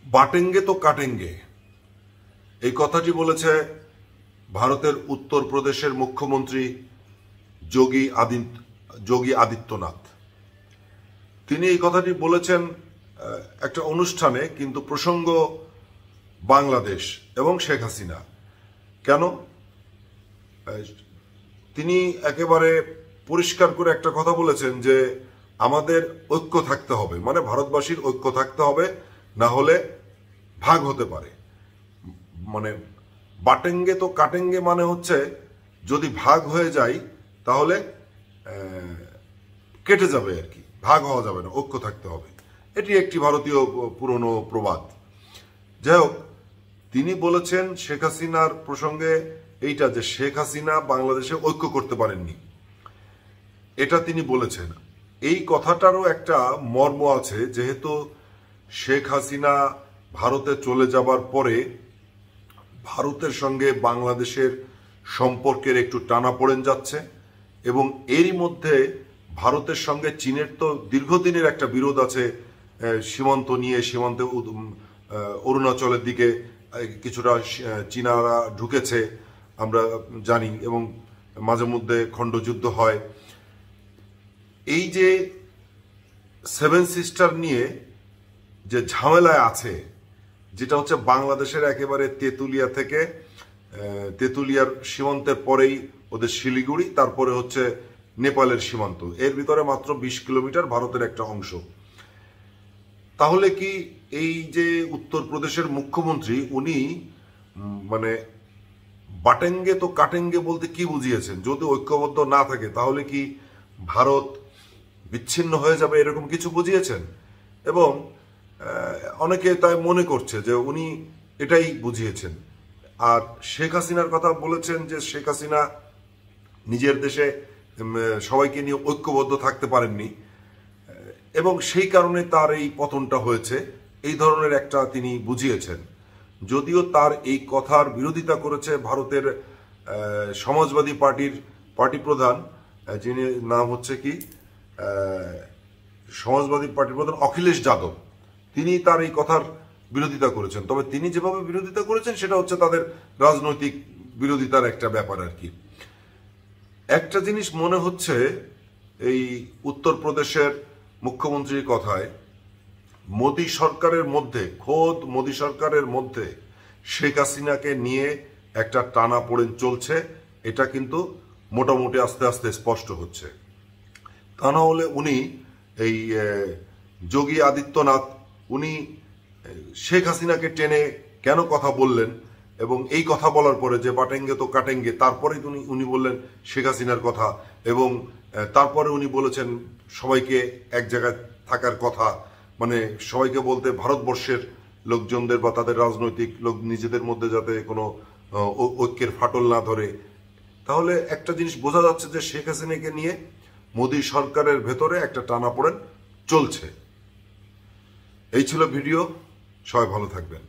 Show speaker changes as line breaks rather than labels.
বাটেঙ্গে তো কাটেঙ্গে এই কথাটি বলেছে ভারতের উত্তরপ্রদেশের মুখ্যমন্ত্রী যোগী আদিত্যনাথ। তিনি এই কথাটি বলেছেন একটা অনুষ্ঠানে, কিন্তু প্রসঙ্গ বাংলাদেশ এবং শেখ হাসিনা। কেন? তিনি একেবারে পরিষ্কার করে একটা কথা বলেছেন যে আমাদের ঐক্য থাকতে হবে, মানে ভারতবাসীর ঐক্য থাকতে হবে, না হলে ভাগ হতে পারে। মানে বাটেঙ্গে তো কাটেঙ্গে মানে হচ্ছে যদি ভাগ হয়ে যায় তাহলে কেটে যাবে আর কি, ভাগ হওয়া যাবে না, ঐক্য থাকতে হবে। এটি একটি ভারতীয় পুরনো প্রবাদ। যাই হোক, তিনি বলেছেন শেখ হাসিনার প্রসঙ্গে এইটা যে শেখ হাসিনা বাংলাদেশে ঐক্য করতে পারেননি, এটা তিনি বলেছেন। এই কথাটারও একটা মর্ম আছে, যেহেতু শেখ হাসিনা ভারতে চলে যাবার পরে ভারতের সঙ্গে বাংলাদেশের সম্পর্কের একটু টানাপোড়েন যাচ্ছে, এবং এরই মধ্যে ভারতের সঙ্গে চীনের তো দীর্ঘদিনের একটা বিরোধ আছে সীমান্ত নিয়ে। সীমান্তে অরুণাচলের দিকে কিছুটা চীনারা ঢুকেছে আমরা জানি, এবং মাঝে মধ্যে খণ্ডযুদ্ধ হয়। এই যে সেভেন সিস্টার নিয়ে যে ঝামেলায় আছে, যেটা হচ্ছে বাংলাদেশের একেবারে তেঁতুলিয়া থেকে, তেঁতুলিয়ার সীমান্তের পরেই ওদের শিলিগুড়ি, তারপরে হচ্ছে নেপালের সীমান্ত, এর ভিতরে মাত্র 20 কিলোমিটার ভারতের একটা অংশ। তাহলে কি এই যে উত্তরপ্রদেশের মুখ্যমন্ত্রী, উনি মানে বাটেঙ্গে তো কাটেঙ্গে বলতে কি বুঝিয়েছেন? যদি ঐক্যবদ্ধ না থাকে তাহলে কি ভারত বিচ্ছিন্ন হয়ে যাবে, এরকম কিছু বুঝিয়েছেন? এবং অনেকে তাই মনে করছে যে উনি এটাই বুঝিয়েছেন। আর শেখ হাসিনার কথা বলেছেন যে শেখ হাসিনা নিজের দেশে সবাইকে নিয়ে ঐক্যবদ্ধ থাকতে পারেননি, এবং সেই কারণে তার এই পতনটা হয়েছে, এই ধরনের একটা তিনি বুঝিয়েছেন। যদিও তার এই কথার বিরোধিতা করেছে ভারতের সমাজবাদী পার্টি প্রধান, যিনি নাম হচ্ছে কি সমাজবাদী পার্টির প্রধান অখিলেশ যাদব। তিনি তার এই কথার বিরোধিতা করেছেন। তবে তিনি যেভাবে বিরোধিতা করেছেন সেটা হচ্ছে তাদের রাজনৈতিক বিরোধিতার একটা ব্যাপার আর কি। একটা জিনিস মনে হচ্ছে এই উত্তরপ্রদেশের মুখ্যমন্ত্রীর কথায়, মোদী সরকারের মধ্যে, খোদ মোদী সরকারের মধ্যে শেখ হাসিনাকে নিয়ে একটা টানাপোড়েন চলছে। এটা কিন্তু মোটামুটি আস্তে আস্তে স্পষ্ট হচ্ছে। তা না হলে উনি এই যোগী আদিত্যনাথ, উনি শেখ হাসিনাকে টেনে কেন কথা বললেন? এবং এই কথা বলার পরে যে বাটেঙ্গে তো কাটেঙ্গে, তারপরে উনি বললেন শেখ হাসিনার কথা, এবং তারপরে উনি বলেছেন সবাইকে এক জায়গায় থাকার কথা। মানে সবাইকে বলতে ভারতবর্ষের লোকজনদের বা তাদের রাজনৈতিক লোক নিজেদের মধ্যে যাতে কোনো ঐক্যের ফাটল না ধরে। তাহলে একটা জিনিস বোঝা যাচ্ছে যে শেখ হাসিনাকে নিয়ে মোদী সরকারের ভেতরে একটা টানাপোড়েন চলছে। এই ছিল ভিডিও, সবাই ভালো থাকবেন।